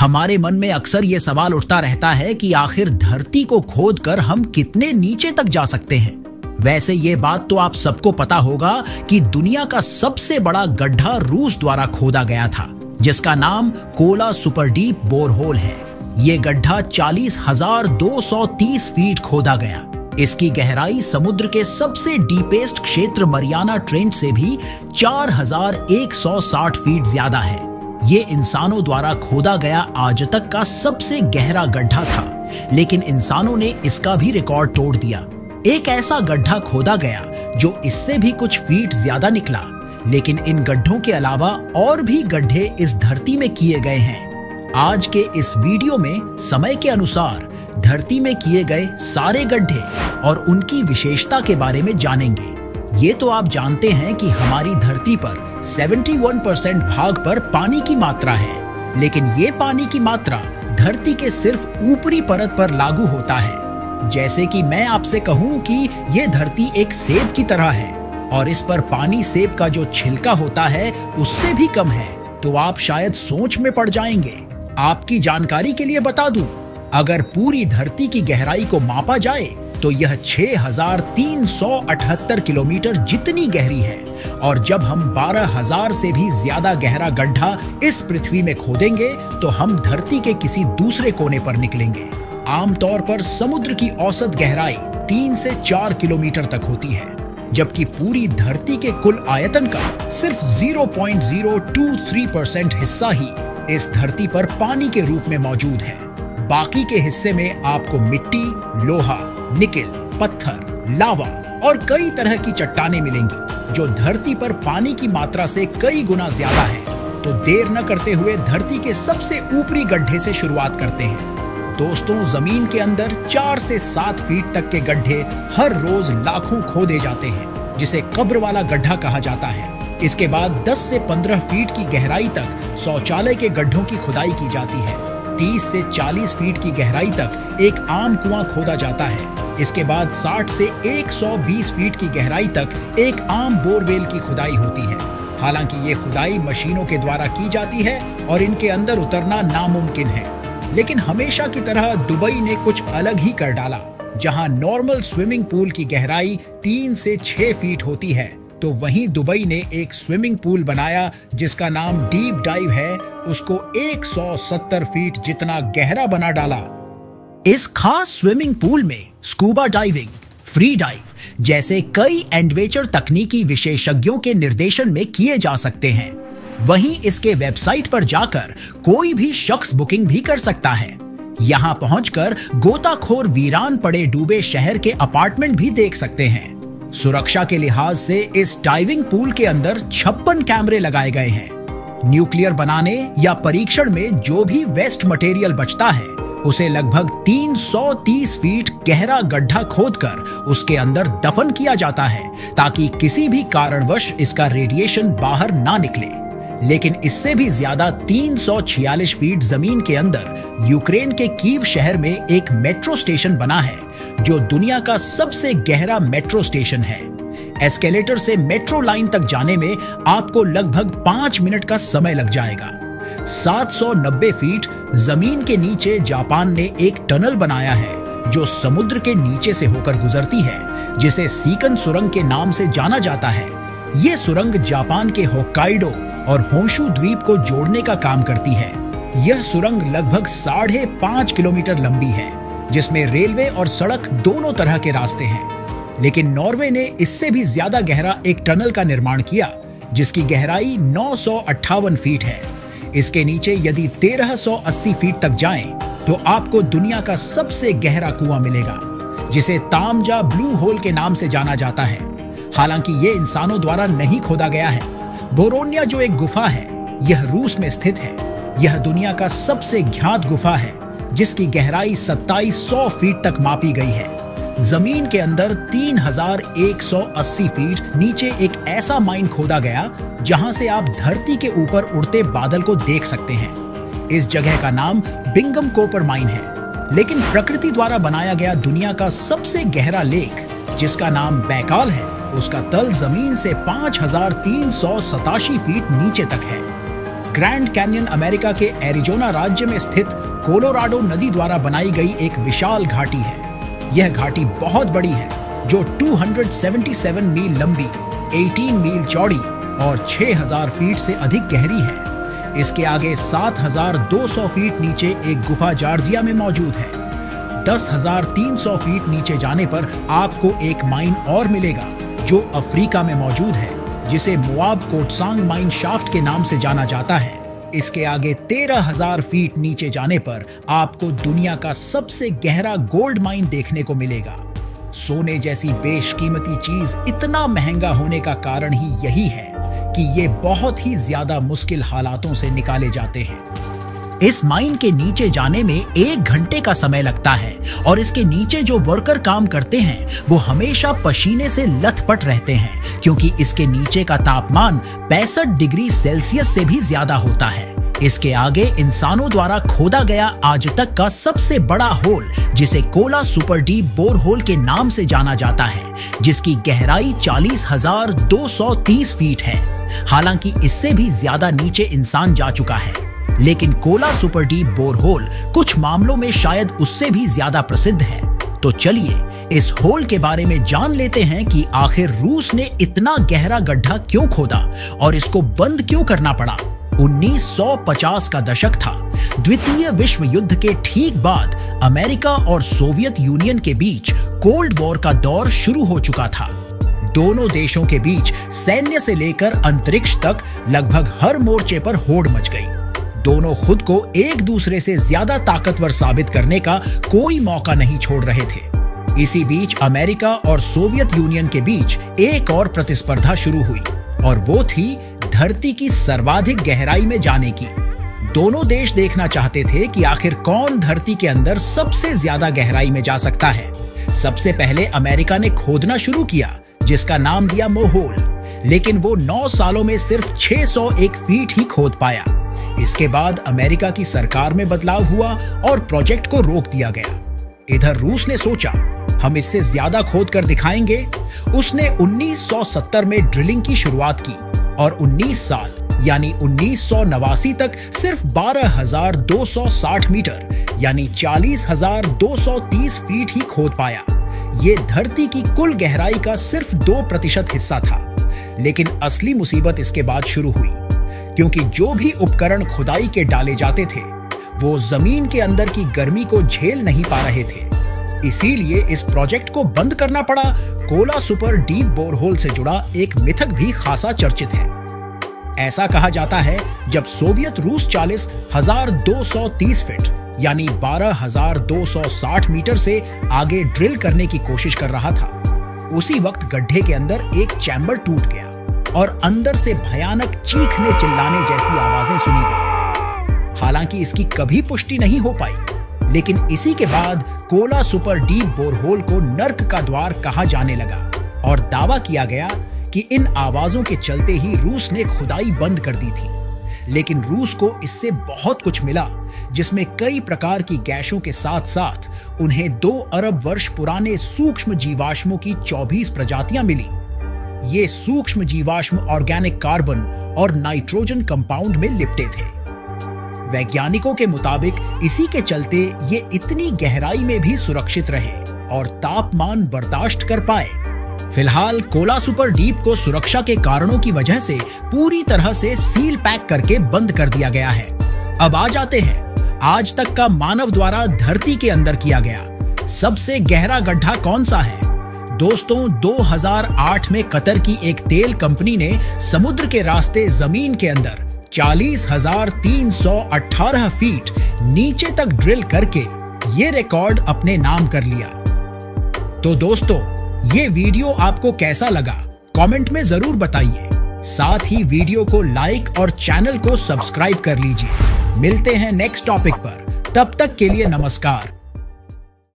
हमारे मन में अक्सर ये सवाल उठता रहता है कि आखिर धरती को खोदकर हम कितने नीचे तक जा सकते हैं। वैसे ये बात तो आप सबको पता होगा कि दुनिया का सबसे बड़ा गड्ढा रूस द्वारा खोदा गया था, जिसका नाम कोला सुपर डीप बोरहोल है। ये गड्ढा 40,230 फीट खोदा गया। इसकी गहराई समुद्र के सबसे डीपेस्ट क्षेत्र मरियाना ट्रेंच से भी 4,160 फीट ज्यादा है। ये इंसानों द्वारा खोदा गया आज तक का सबसे गहरा गड्ढा था, लेकिन इंसानों ने इसका भी रिकॉर्ड तोड़ दिया। एक ऐसा गड्ढा खोदा गया जो इससे भी कुछ फीट ज्यादा निकला, लेकिन इन गड्ढों के अलावा और भी गड्ढे इस धरती में किए गए हैं। आज के इस वीडियो में समय के अनुसार धरती में किए गए सारे गड्ढे और उनकी विशेषता के बारे में जानेंगे। ये तो आप जानते हैं कि हमारी धरती पर 71% भाग पर पानी की मात्रा है, लेकिन ये पानी की मात्रा धरती के सिर्फ ऊपरी परत पर लागू होता है। जैसे कि मैं आपसे कहूं कि ये धरती एक सेब की तरह है और इस पर पानी सेब का जो छिलका होता है उससे भी कम है, तो आप शायद सोच में पड़ जाएंगे। आपकी जानकारी के लिए बता दूं, अगर पूरी धरती की गहराई को मापा जाए तो यह 6,378 किलोमीटर जितनी गहरी है, और जब हम 12,000 से भी ज्यादा गहरा गड्ढा इस पृथ्वी में खोदेंगे तो हम धरती के किसी दूसरे कोने पर निकलेंगे। आमतौर पर समुद्र की औसत गहराई 3 से 4 किलोमीटर तक होती है, जबकि पूरी धरती के कुल आयतन का सिर्फ 0.023% हिस्सा ही इस धरती पर पानी के रूप में मौजूद है। बाकी के हिस्से में आपको मिट्टी, लोहा, निकेल, पत्थर, लावा और कई तरह की चट्टानें मिलेंगी, जो धरती पर पानी की मात्रा से कई गुना ज्यादा है। तो देर न करते हुए धरती के सबसे ऊपरी गड्ढे से शुरुआत करते हैं। दोस्तों, जमीन के अंदर 4 से 7 फीट तक के गड्ढे हर रोज लाखों खोदे जाते हैं, जिसे कब्र वाला गड्ढा कहा जाता है। इसके बाद 10 से 15 फीट की गहराई तक शौचालय के गड्ढों की खुदाई की जाती है। 30 से 40 फीट की गहराई तक एक आम कुआं खोदा जाता है। इसके बाद 60 से 120 फीट की गहराई तक एक आम बोरवेल की खुदाई होती है। हालांकि ये खुदाई मशीनों के द्वारा की जाती है और इनके अंदर उतरना नामुमकिन है, लेकिन हमेशा की तरह दुबई ने कुछ अलग ही कर डाला। जहां नॉर्मल स्विमिंग पूल की गहराई 3 से 6 फीट होती है, तो वहीं दुबई ने एक स्विमिंग पूल बनाया जिसका नाम डीप डाइव है। उसको 170 फीट जितना गहरा बना डाला। इस खास स्विमिंग पूल में स्कूबा डाइविंग, फ्री डाइव जैसे कई एडवेंचर तकनीकी विशेषज्ञों के निर्देशन में किए जा सकते हैं। वहीं इसके वेबसाइट पर जाकर कोई भी शख्स बुकिंग भी कर सकता है। यहां पहुंचकर गोताखोर वीरान पड़े डूबे शहर के अपार्टमेंट भी देख सकते हैं। सुरक्षा के लिहाज से इस डाइविंग पूल के अंदर 56 कैमरे लगाए गए हैं। न्यूक्लियर बनाने या परीक्षण में जो भी वेस्ट मटेरियल बचता है, उसे लगभग 330 फीट गहरा गड्ढा खोदकर उसके अंदर दफन किया जाता है, ताकि किसी भी कारणवश इसका रेडिएशन बाहर ना निकले। लेकिन इससे भी ज्यादा 346 फीट जमीन के अंदर यूक्रेन के कीव शहर में एक मेट्रो स्टेशन बना है, जो दुनिया का सबसे गहरा मेट्रो स्टेशन है। एस्केलेटर से मेट्रो लाइन तक जाने में आपको लगभग 5 मिनट का समय लग जाएगा। 790 फीट जमीन के नीचे जापान ने एक टनल बनाया है, जो समुद्र के नीचे से होकर गुजरती है, जिसे सीकन सुरंग के नाम से जाना जाता है। ये सुरंग जापान के होक्काइडो और होंशु द्वीप को जोड़ने का काम करती है। यह सुरंग लगभग 5.5 किलोमीटर लंबी है, जिसमें रेलवे और सड़क दोनों तरह के रास्ते हैं। लेकिन नॉर्वे ने इससे भी ज्यादा गहरा एक टनल का निर्माण किया, जिसकी गहराई 958 फीट है। इसके नीचे यदि 1380 फीट तक जाएं, तो आपको दुनिया का सबसे गहरा कुआं मिलेगा, जिसे तामजा ब्लू होल के नाम से जाना जाता है। हालांकि ये इंसानों द्वारा नहीं खोदा गया है। बोरोनिया जो एक गुफा है, यह रूस में स्थित है। यह दुनिया का सबसे ज्ञात गुफा है, जिसकी गहराई 2700 फीट तक मापी गई है। जमीन के अंदर 3180 फीट नीचे एक ऐसा माइन खोदा गया, जहां से आप धरती के ऊपर उड़ते बादल को देख सकते हैं। इस जगह का नाम बिंगम कोपर माइन है। लेकिन प्रकृति द्वारा बनाया गया दुनिया का सबसे गहरा लेक, जिसका नाम बैकाल है, उसका तल जमीन से 5387 फीट नीचे तक है। ग्रैंड कैन्यन अमेरिका के एरिजोना राज्य में स्थित कोलोराडो नदी द्वारा बनाई गई एक विशाल घाटी है। यह घाटी बहुत बड़ी है, जो 277 मील लंबी, 18 मील चौड़ी और 6000 फीट से अधिक गहरी है। इसके आगे 7200 फीट नीचे एक गुफा जॉर्जिया में मौजूद है। 10,300 फीट नीचे जाने पर आपको एक माइन और मिलेगा, जो अफ्रीका में मौजूद है, जिसे मोआब कोटसांग माइन शाफ्ट के नाम से जाना जाता है। इसके आगे 13,000 फीट नीचे जाने पर आपको दुनिया का सबसे गहरा गोल्ड माइन देखने को मिलेगा। सोने जैसी बेशकीमती चीज इतना महंगा होने का कारण ही यही है कि ये बहुत ही ज्यादा मुश्किल हालातों से निकाले जाते हैं। इस माइन के नीचे जाने में 1 घंटे का समय लगता है और इसके नीचे जो वर्कर काम करते हैं वो हमेशा पसीने से लथपथ रहते हैं, क्योंकि इसके नीचे का तापमान 65 डिग्री सेल्सियस से भी ज्यादा होता है। इसके आगे इंसानों द्वारा खोदा गया आज तक का सबसे बड़ा होल, जिसे Kola super deep bore hole के नाम से जाना जाता है, जिसकी गहराई 40,230 फीट है। हालांकि इससे भी ज्यादा नीचे इंसान जा चुका है, लेकिन Kola super deep bore hole कुछ मामलों में शायद उससे भी ज्यादा प्रसिद्ध है। तो चलिए इस होल के बारे में जान लेते हैं कि आखिर रूस ने इतना गहरा गड्ढा क्यों खोदा और इसको बंद क्यों करना पड़ा। 1950 का दशक था। द्वितीय विश्व युद्ध के ठीक बाद अमेरिका और सोवियत यूनियन के बीच कोल्ड वॉर का दौर शुरू हो चुका था। दोनों देशों के बीच सैन्य से लेकर अंतरिक्ष तक लगभग हर मोर्चे पर होड़ मच गई। दोनों खुद को एक दूसरे से ज्यादा ताकतवर साबित करने का कोई मौका नहीं छोड़ रहे थे। इसी बीच अमेरिका और सोवियत यूनियन के बीच एक और प्रतिस्पर्धा शुरू हुई, और वो थी धरती की सर्वाधिक गहराई में जाने की। दोनों देश देखना चाहते थे कि आखिर कौन धरती के अंदर सबसे ज्यादा गहराई में जा सकता है। सबसे पहले अमेरिका ने खोदना शुरू किया, जिसका नाम दिया मोहोल, लेकिन वो 9 सालों में सिर्फ 601 फीट ही खोद पाया। इसके बाद अमेरिका की सरकार में बदलाव हुआ और प्रोजेक्ट को रोक दिया गया। इधर रूस ने सोचा, हम इससे ज्यादा खोद कर दिखाएंगे। उसने 1970 में ड्रिलिंग की शुरुआत की और 19 साल यानी 1989 तक सिर्फ 12,260 मीटर यानी 40,230 फीट ही खोद पाया। ये धरती की कुल गहराई का सिर्फ 2% हिस्सा था। लेकिन असली मुसीबत इसके बाद शुरू हुई, क्योंकि जो भी उपकरण खुदाई के डाले जाते थे वो जमीन के अंदर की गर्मी को झेल नहीं पा रहे थे। इसीलिए इस प्रोजेक्ट को बंद करना पड़ा। कोला सुपर डीप बोरहोल से जुड़ा एक मिथक भी खासा चर्चित है। ऐसा कहा जाता है, जब सोवियत रूस 40,230 फीट यानी 12,260 मीटर से आगे ड्रिल करने की कोशिश कर रहा था, उसी वक्त गड्ढे के अंदर एक चैम्बर टूट गया और अंदर से भयानक चीखने चिल्लाने जैसी आवाजें सुनी गई। हालांकि इसकी कभी पुष्टि नहीं हो पाई, लेकिन इसी के बाद कोला सुपर डीप बोरहोल को नर्क का द्वार कहा जाने लगा और दावा किया गया कि इन आवाजों के चलते ही रूस ने खुदाई बंद कर दी थी। लेकिन रूस को इससे बहुत कुछ मिला, जिसमें कई प्रकार की गैसों के साथ साथ उन्हें 2 अरब वर्ष पुराने सूक्ष्म जीवाश्मों की 24 प्रजातियां मिली। ये सूक्ष्म जीवाश्म ऑर्गेनिक कार्बन और नाइट्रोजन कंपाउंड में लिपटे थे। वैज्ञानिकों के मुताबिक इसी के चलते ये इतनी गहराई में भी सुरक्षित रहे और तापमान बर्दाश्त कर पाए। फिलहाल कोला सुपर डीप को सुरक्षा के कारणों की वजह से पूरी तरह से सील पैक करके बंद कर दिया गया है। अब आ जाते हैं आज तक का मानव द्वारा धरती के अंदर किया गया सबसे गहरा गड्ढा कौन सा है। दोस्तों, 2008 में कतर की एक तेल कंपनी ने समुद्र के रास्ते जमीन के अंदर 40,318 फीट नीचे तक ड्रिल करके ये रिकॉर्ड अपने नाम कर लिया। तो दोस्तों, ये वीडियो आपको कैसा लगा कमेंट में जरूर बताइए। साथ ही वीडियो को लाइक और चैनल को सब्सक्राइब कर लीजिए। मिलते हैं नेक्स्ट टॉपिक पर, तब तक के लिए नमस्कार।